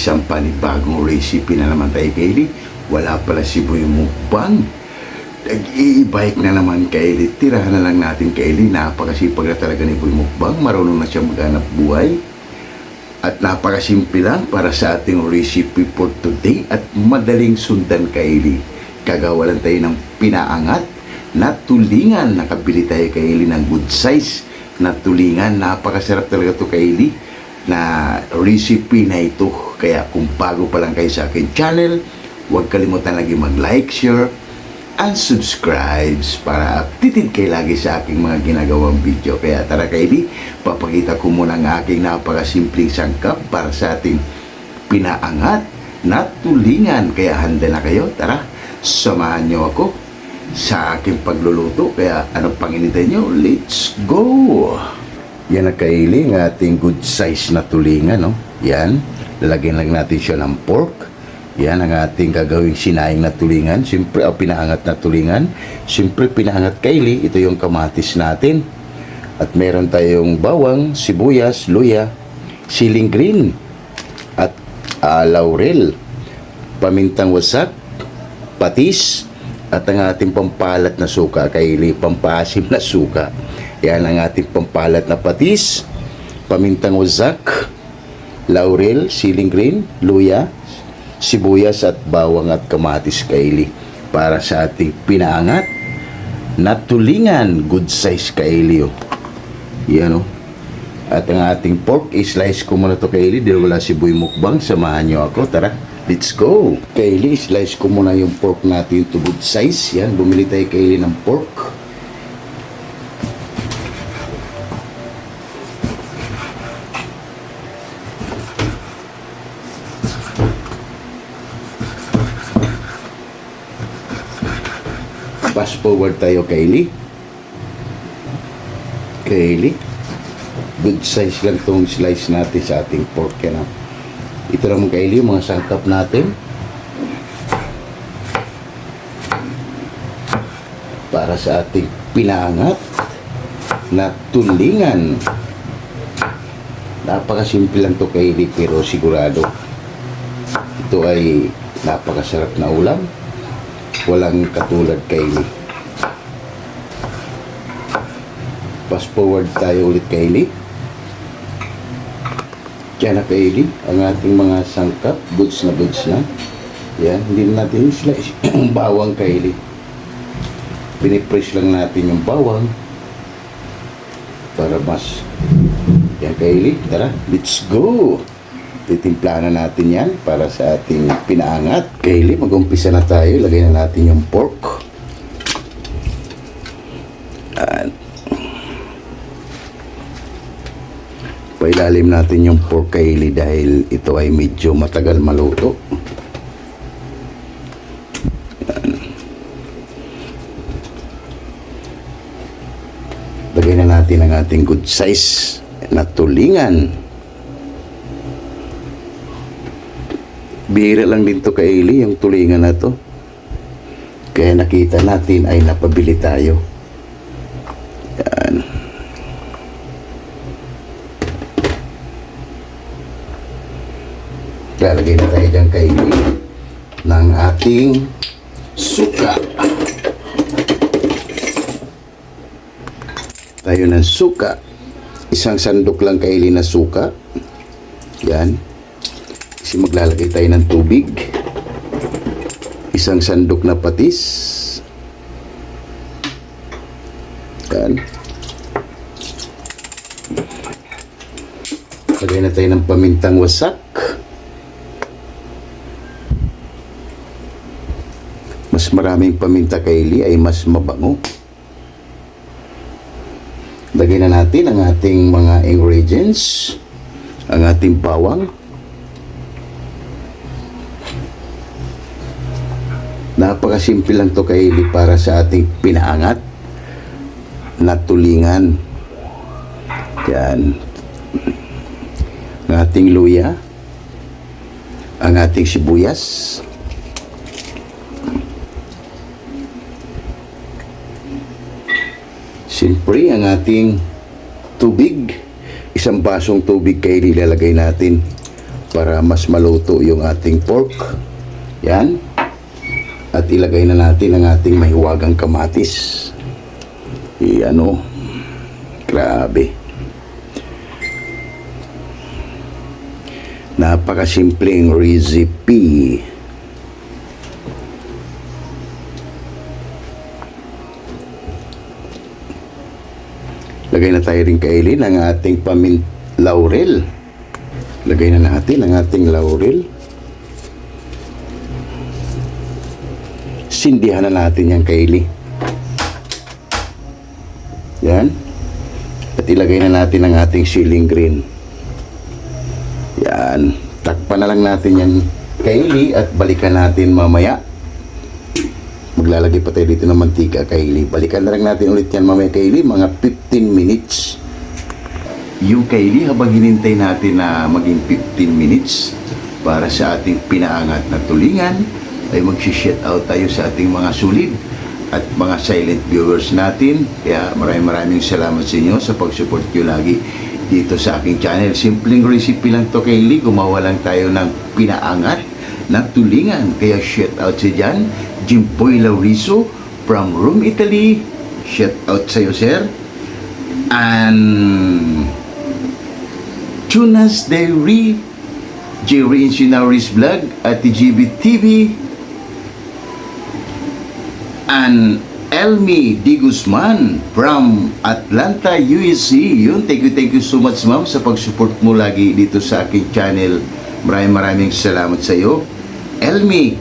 isang panibagong recipe na naman tayo, Kaylee. Wala pala si Boy Mukbang. Nag-i-bike na naman, Kaylee. Tirahan na lang natin, Kaylee. Napakasipag na talaga ni Boy Mukbang. Marunong na siya maghanap buhay. At napakasimple lang para sa ating recipe for today. At madaling sundan, Kaylee. Kagawalan tayo ng pinaangat na tulingan. Nakabili tayo, Kaylee, ng good size na tulingan. Napakasarap talaga to, Kaylee, na recipe na ito. Kaya kung bago pa lang kayo sa akin channel, huwag kalimutan lagi mag-like, share, and subscribe para updated kayo lagi sa aking mga ginagawang video. Kaya tara, Kaylee, papakita ko muna ang aking napakasimpleng sangkap para sa ating pinaangat na tulingan. Kaya handa na kayo. Tara, samahan nyo ako sa aking pagluluto. Kaya ano pang inintay nyo? Let's go! Yan na, Kaylee, ng ating good size na tulingan, no? Yan, lalagyan lang natin siya ng pork. Yan ang ating gagawing sinayang na tulingan. Siyempre, pinaangat na tulingan. Siyempre, pinaangat, Kaylee, ito yung kamatis natin. At meron tayong bawang, sibuyas, luya, siling green, at laurel, pamintang wasak, patis, at ang ating pampalat na suka, Kaylee, pampasim na suka. Yan ang ating pampalat na patis, pamintang wasak, laurel, siling green, luya, sibuyas at bawang at kamatis, Kaylee, para sa ating pinaangat na tulingan. Good size, Kaylee, oh. Yan, oh. At ang ating pork, i-slice ko muna to, Kaylee, dahil wala si Boy Mukbang. Samahan nyo ako, tara, let's go. Kaylee, slice ko muna yung pork natin to good size. Yan, bumili tayo, Kaylee, ng pork. Fast forward tayo, Kaylee. Kaylee, good size lang itong slice natin sa ating pork. Yan. Ito naman, Kaylee, mga sangkap natin para sa ating pinaangat na tulingan. Napakasimple lang to, Kaylee, pero sigurado ito ay napakasarap na ulam. Walang katulad, Kaylee. Fast forward tayo ulit, Kaylee. Kaya na, Kaylee, ang ating mga sangkap, goods na goods na. Yan, hindi natin slice yung bawang, Kaylee. Pinipress lang natin yung bawang para mas. Yan, Kaylee, tara, let's go! Titimplahan na natin yan para sa ating pinaangat. Kaylee, mag-umpisa na tayo. Lagay na natin yung pork. At pailalim natin yung pork, Kaylee, dahil ito ay medyo matagal maluto. Yan. Lagay na natin ang ating good size na tulingan. Bihira lang din to, Kaylee, yung tulingan na to. Kaya nakita natin ay napabili tayo. Yan. Lalagay na tayo dyan, Kaylee, ng ating suka. Tayo ng suka. Isang sandok lang, Kaylee, na suka. Yan. Kasi maglalagay tayo ng tubig. Isang sandok na patis. Yan. Lagay na tayo ng pamintang wasak. Mas maraming paminta, Kaylee, ay mas mabango. Lagay na natin ang ating mga ingredients. Ang ating bawang. Napakasimple lang to, Kaylee, para sa ating pinaangat na tulingan. Yan. Ang ating luya. Ang ating sibuyas. Siyempre, ang ating tubig. Isang basong tubig, Kaylee, ilalagay natin para mas maluto yung ating pork. Yan. At ilagay na natin ang ating mahiwagang kamatis. Grabe. Napakasimpleng recipe. Lagay na tayo rin kaili ng ating laurel. Lagay na natin ang ating laurel. Sindihan na natin yung kaili. Yan. At ilagay na natin ang ating siling green. Yan. Takpan na lang natin yung kaili at balikan natin mamaya. Maglalagay pa tayo dito ng mantika, kaili. Balikan na lang natin ulit yan mamaya, kaili. Mga 15 minutes. Yung kaili, habang hinintay natin na maging 15 minutes para sa ating pinaangat na tulingan, ay mag-shout out tayo sa ating mga sulid at mga silent viewers natin. Kaya maraming salamat sa inyo sa pag-support nyo lagi dito sa aking channel. Simpleng recipe lang to, kaili. Gumawa lang tayo ng pinaangat na tulingan. Kaya shout out sa dyan, Jimpoy Lauriso from Rome, Italy. Shout out sa iyo, sir. And Tunas Diary, Jerry Insunaris Vlog at TGB TV, and Elmi Di Guzman from Atlanta, USA. Yun, thank you so much, ma'am, sa pag-support mo lagi dito sa aking channel. Maraming salamat sa iyo, Elmi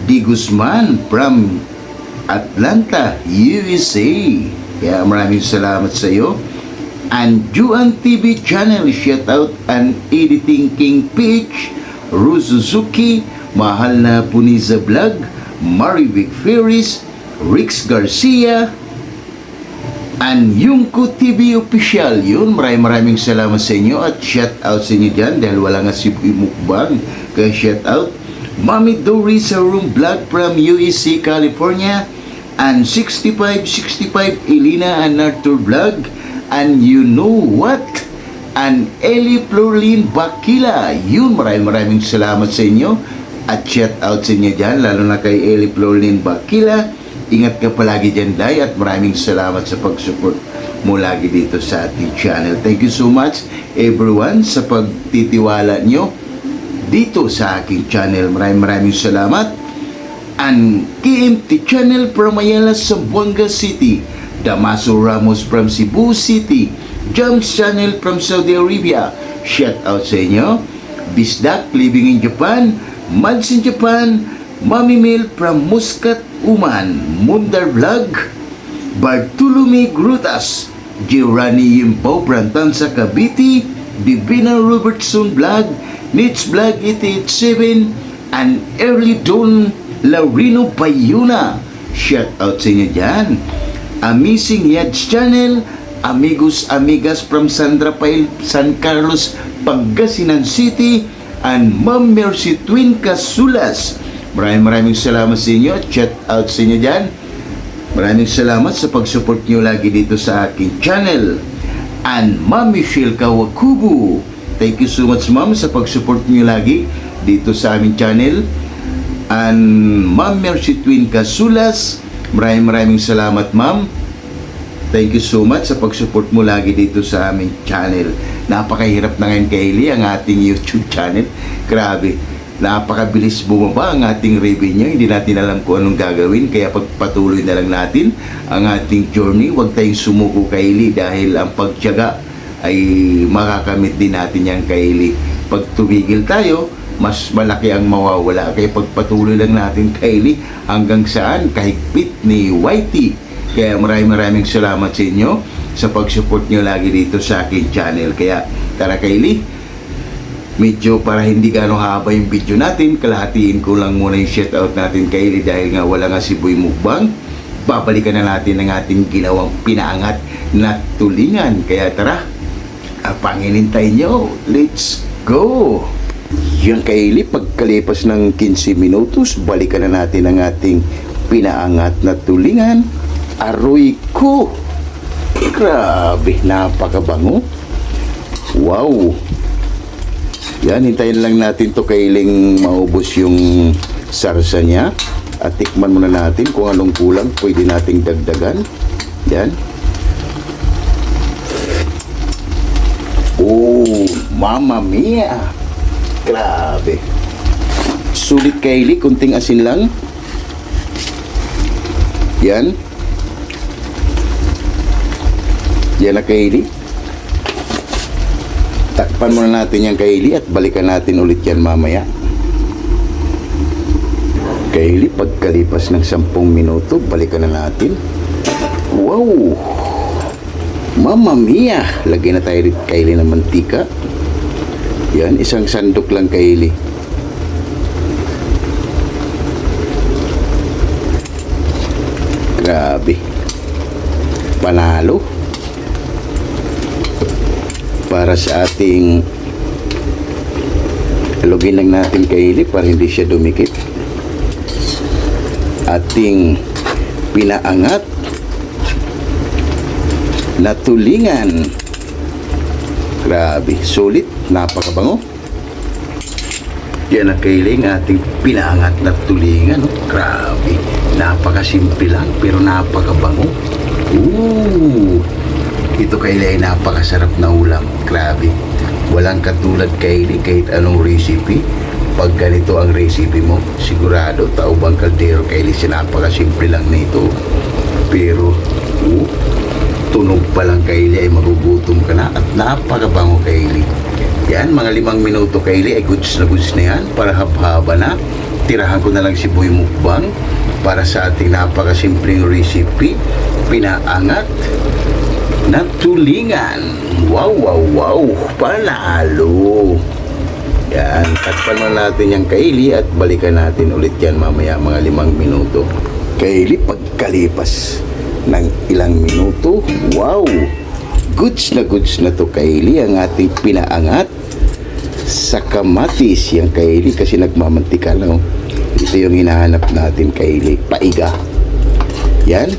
Di Guzman from Atlanta, USA. Kaya maraming salamat sa iyo. And Juan TV channel, shout out, and Editing King Peach, Ru Suzuki, Mahal na Puniza Vlog, Marivic Ferris, Rix Garcia, and Yungko TV Official. Yun, maraming salamat sa inyo at shout out sa inyo dyan dahil wala nga si Mukbang. Kaya shout out Mami Dory sa Room Vlog from USC, California, and 6565 Elena and Arthur Vlog, and you know what, and Eli Florlin Bakila. Yun, maraming salamat sa inyo at shout out sa inyo dyan, lalo na kay Eli Florlin Bakila. Ingat ka palagi dyan, Day, at maraming salamat sa pag-support mo lagi dito sa ating channel. Thank you so much, everyone, sa pagtitiwala nyo dito sa aking channel. Maraming salamat. And KMT channel from Ayala, Zamboanga City, Damaso Ramos from Cebu City, Jams channel from Saudi Arabia, shout out sa inyo. Bisdak living in Japan, Mads in Japan, Mami Mel from Muscat, Uman, Mundar Vlog, Bartolome Grutas, Giorani Yimpaw Brantansa Cavite, Divina Robertson Vlog, Nits Vlog 887, and Early Dawn Laurino Bayuna. Shout out sa inyo dyan. Amazing Yads Channel, Amigos Amigas from San Rafael, San Carlos, Pangasinan City, and Ma'am Mercy Twin Casulas. Maraming salamat sa inyo. Shout out sa inyo dyan. Maraming salamat sa pag-support nyo lagi dito sa aking channel. And Ma'am Michelle Kawakubu, thank you so much, ma'am, sa pag-support nyo lagi dito sa aming channel. And Ma'am Mercy Twin Casulas, maraming salamat, ma'am. Thank you so much sa pag-support mo lagi dito sa aming channel. Napakahirap na ngayon, Kaylee, ang ating YouTube channel. Grabe, napakabilis bumaba ang ating revenue. Hindi natin alam kung anong gagawin, kaya pagpatuloy na lang natin ang ating journey. Huwag tayong sumuko, Kaylee, dahil ang pagtiyaga ay makakamit din natin yan, Kaylee. Pag tumigil tayo, mas malaki ang mawawala. Kaya pagpatuloy lang natin, Kaylee, hanggang saan kahigpit ni Whitey. Kaya maraming salamat sa inyo sa pag-support nyo lagi dito sa akin channel. Kaya tara, Kaylee, medyo para hindi gano'ng haba yung video natin, kalahatiin ko lang muna yung shoutout natin, Kaylee, dahil nga wala nga si Boy Mukbang. Babalikan na natin ang ating ginawang pinaangat na tulingan. Kaya tara, panginintay nyo, let's go! Yan, Kaylee, pagkalipas ng 15 minutos, balikan na natin ang ating pinaangat na tulingan. Aroy ko! Grabe, napakabango. Wow! Yan, hintayin lang natin to kailing maubos yung sarsa niya. At tikman muna natin kung anong kulang. Pwede nating dagdagan. Yan. Oh, Mamma Mia! Grabe. Sulit Kylie, kunting asin lang. Yan. Yan na Kylie. Takpan muna natin yan Kylie at balikan natin ulit yan mamaya. Kylie, pagkalipas ng 10 minuto, balikan na natin. Wow! Mamma Mia! Lagyan na tayo rin Kylie ng mantika. Yan, isang sandok lang Kylie. Grabe. Panalo. Para sa ating lugin lang natin Kylie para hindi siya dumikit. Ating pinaangat na tulingan. Grabe, sulit, napakabango. Yan ang Kylie, ating pinaangat na tulingan. Oh. Grabe, napakasimple lang pero napakabango. Ooh, ito Kylie ay napakasarap na ulam. Grabe, walang katulad Kylie kahit anong recipe. Pag ganito ang recipe mo, sigurado taubang kaldero Kylie, napakasimple lang nito. Pero tunog pa lang Kylie ay magugutom ka na at napakabango Kylie. Yan, mga 5 minuto Kylie ay goods na yan para habhaba na. Tirahan ko na lang si Boy Mukbang para sa ating napakasimpleng recipe, pinaangat na tulingan. Wow, wow, wow, panalo. Yan, takpan mo natin yung Kylie at balikan natin ulit yan mamaya mga 5 minuto. Kylie, pagkalipas ng ilang minuto, wow, goods na to Kylie, ang ating pinaangat sa kamatis yung Kylie kasi nagmamantika lang. Ito yung hinahanap natin Kylie, paiga. Yan,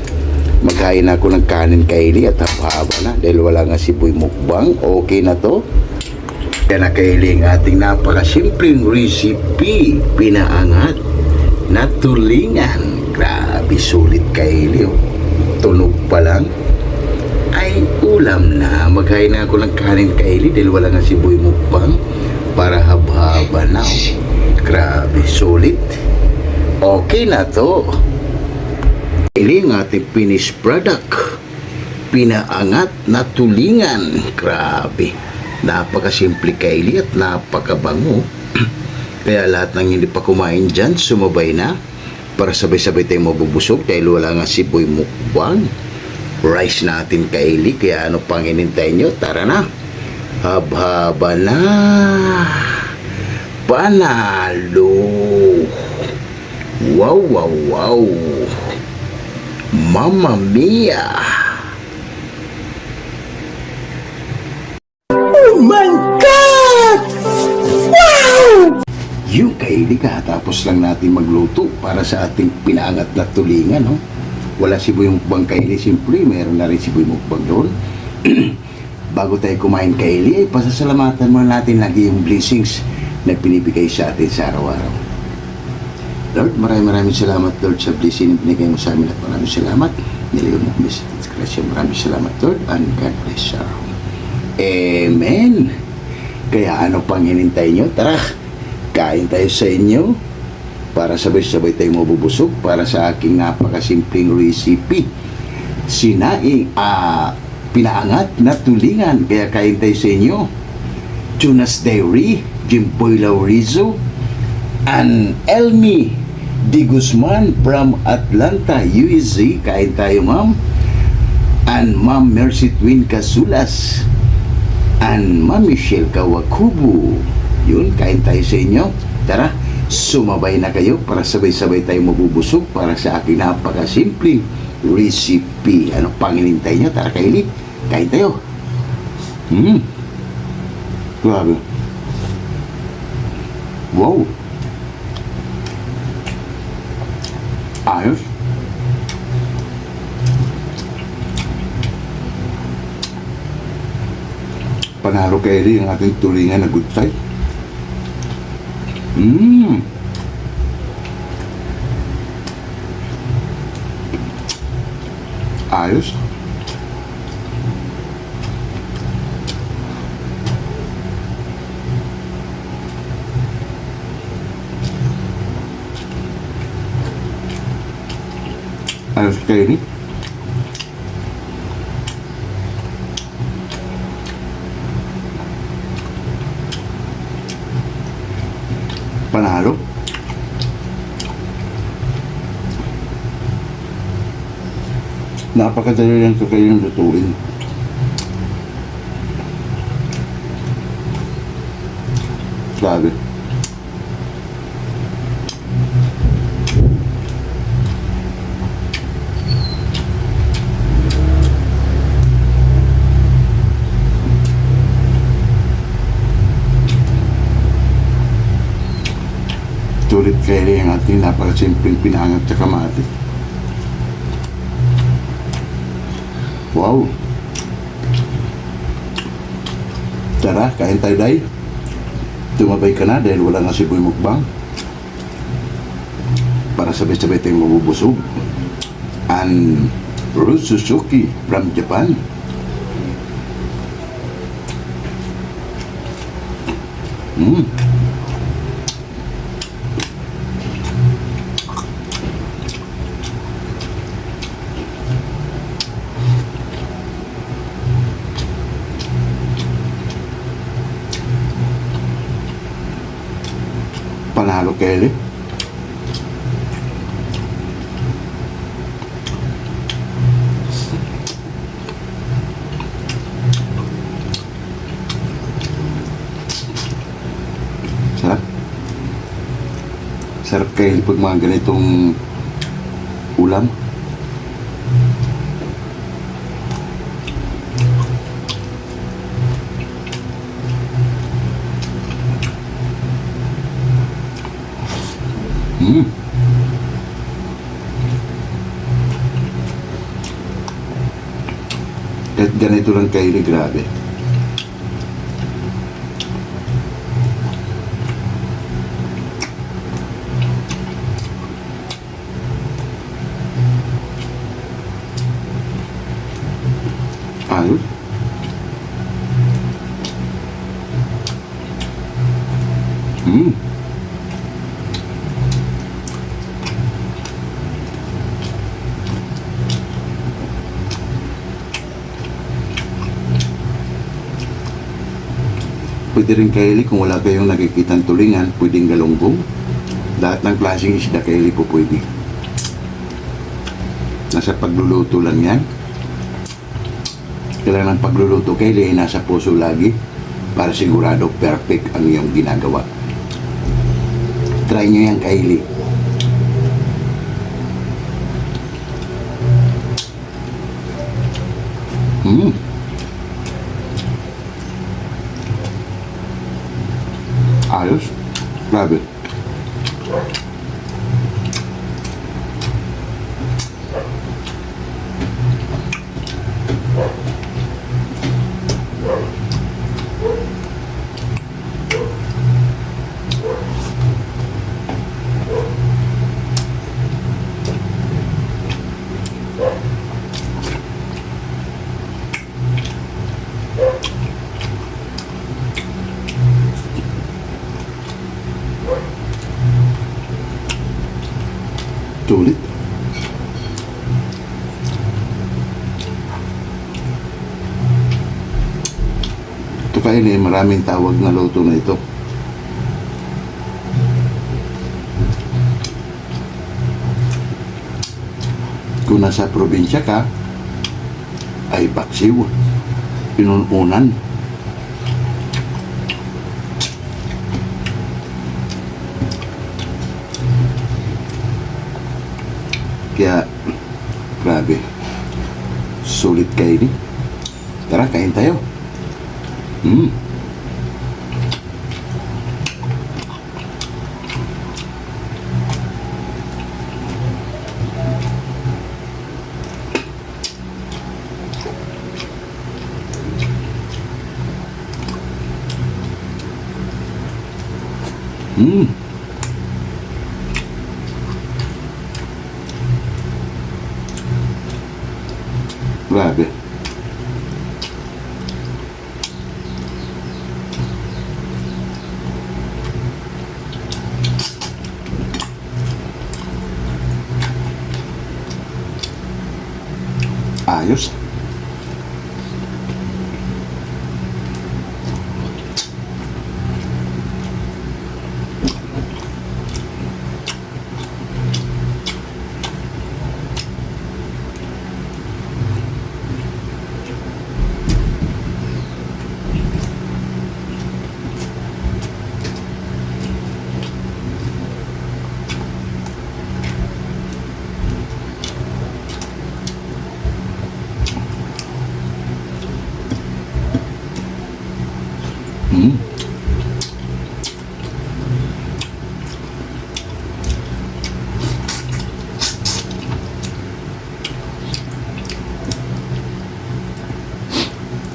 maghain ako ng kanin Kylie at haba na dahil wala nga si Boy Mukbang. Okay na to. Yan na Kylie, ang ating napakasimpleng recipe, pinaangat na tulingan. Grabe, sulit Kylie. Tunog pa lang ay ulam na. Maghain na ako ng kanin Kylie dahil wala nga si Boy Mukbang para habhaba na. Grabe, sulit. Okay na to. Kylie, ang ating finished product, pinaangat na tulingan. Grabe, napakasimple Kylie at napakabango. Kaya lahat ng hindi pa kumain dyan, sumabay na para sabay-sabay tayong mabubusog dahil wala nga si Boy Mukbang. Rice natin Kylie, kaya ano pang hinintay nyo? Tara na, habhaba na. Panalo. Wow, wow, wow. Mamma Mia. Oh my God! Wow! Yung Kylie, katapos lang natin magluto para sa ating pinaangat na tulingan, no? Wala si Boy Mukbang Kylie, siyempre, meron na rin si Boy Mukbang doon. Bago tayo kumain Kylie, ay pasasalamatan muna natin lagi yung blessings na pinibigay sa atin sa araw-araw. Lord, maraming salamat Lord sa blessing na binigay mo sa amin at maraming salamat. Niligaw mo kami sa discretion. Maraming salamat Lord and God bless you. Amen. Kaya ano pang hinintay nyo? Tara, kain tayo sa inyo para sabay-sabay tayong mabubusog para sa aking napakasimpleng recipe. Sinaing pinaangat na tulingan. Kaya kain tayo sa inyo. Tunas Dairy, Jimboy Laurizo, and Elmi Di Guzman from Atlanta, USA. Kain tayo ma'am. And Ma'am Mercy Twin Casulas and Ma'am Michelle Kawakubu. Yun, kain tayo sa inyo. Tara, sumabay na kayo para sabay-sabay tayong mabubusog para sa aking napakasimpleng recipe. Ano pang hinintay nyo? Tara Kylie, kain tayo. Grabe. Wow. Ayos. Panalo Kylie ang ating tulingan na good side. Mmm. Ayos. Ayos kayo ni. Panalo. Napakadali lang ito kayong lutuin. Grabe. Sulit kaya yung ating napakasimpleng pinangat sa kamatis. Wow! Tara, kain tayo dahil. Tumabay ka na dahil wala nga si Boy Mukbang. Para sabay-sabay tayong mabubusog. And Ruth Suzuki from Japan. Panalo Kelly. Sarap. Sarap Kelly pag mga ganitong ulam. Kahit ganito lang kayo, grabe. Ayos. Pwede rin kaili kung wala kayong nakikitang tulingan, pwedeng galunggong. Lahat ng klaseng isda kaili po pwede. Nasa pagluluto lang yan. Kailangan ng pagluluto kaili ay nasa puso lagi para sigurado perfect ang iyong ginagawa. Try nyo yan kaili. Ayos. Grabe. Sulit. Ito kayo na maraming tawag na luto na ito. Kung nasa probinsya ka, ay paksiw, pinununan. Kaya, grabe. Sulit kayo ni. Tara, kain tayo. Grabe. Ayos. Mm.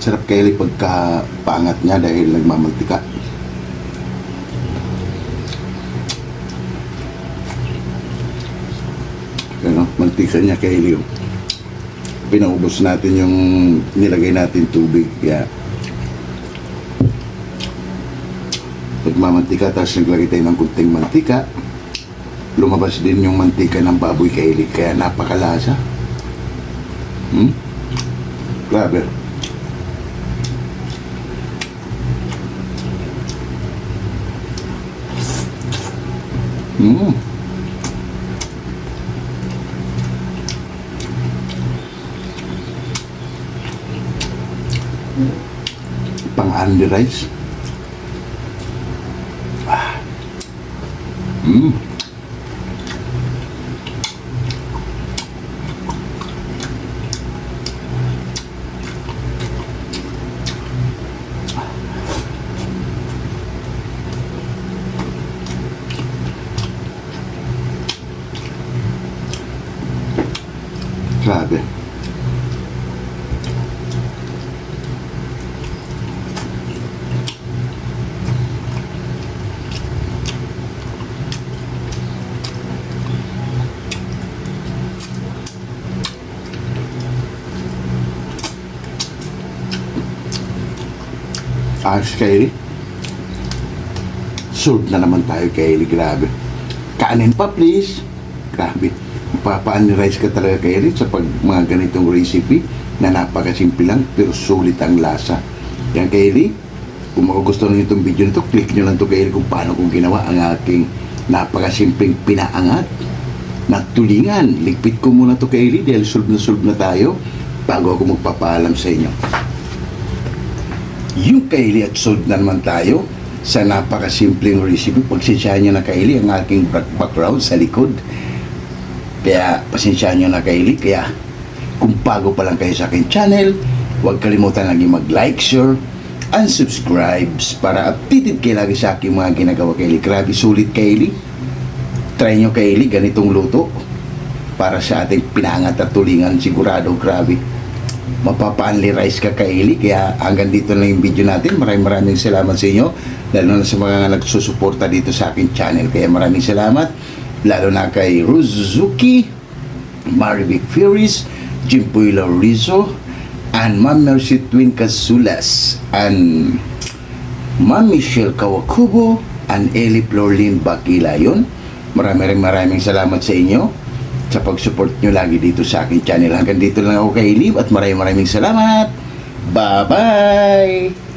Sarap kaili pagka pangat niya dahil nagmamantika. Ano, mantika niya kaili. Pinaubos natin yung nilagay natin tubig. Kaya nagmamantika, tapos naglagay tayo ng kunting mantika, lumabas din yung mantika ng baboy kaili, kaya napakalasa. Grabe. Pang-only rice. Grabe. Ayos kaili. Sold na naman tayo kaili. Grabe. Kanin pa please. Grabe. Papaan rice ka talaga kaili sa pag mga ganitong recipe na napakasimple lang pero sulit ang lasa. Yan kaili. Kung magugustuhan nyo itong video nito, click nyo lang ito kaili kung paano kong ginawa ang aking napakasimpleng pinaangat na tulingan. Ligpit ko muna ito kaili dahil solve na tayo bago ako magpapaalam sa inyo. Yung kaili at solve na naman tayo sa napakasimpleng recipe. Pagsensyahan nyo na kaili ang aking background sa likod. Kaya pasensyahan nyo na kaili. Kaya kung bago pa lang kayo sa aking channel, huwag kalimutan lagi mag-like, share, and subscribe para updated kayo lagi sa aking mga ginagawa kaili. Grabe sulit kaili. Try nyo kaili ganitong luto para sa ating pinangat at tulingan. Sigurado grabe mapapa-only rice ka kaili. Kaya hanggang dito lang yung video natin. Maraming salamat sa inyo, lalo na sa mga nagsusuporta dito sa aking channel. Kaya maraming salamat lalo na kay Rozuki, Marivic Furies, Jimpoy Laurizo, and Ma'am Mercy Twin Casulas, and Ma'am Michelle Kawakubo, and Eli Florlin Bakilayon. Maraming salamat sa inyo sa pag-support nyo lagi dito sa aking channel. Hanggang dito lang ako kay Liv at maraming salamat. Bye-bye!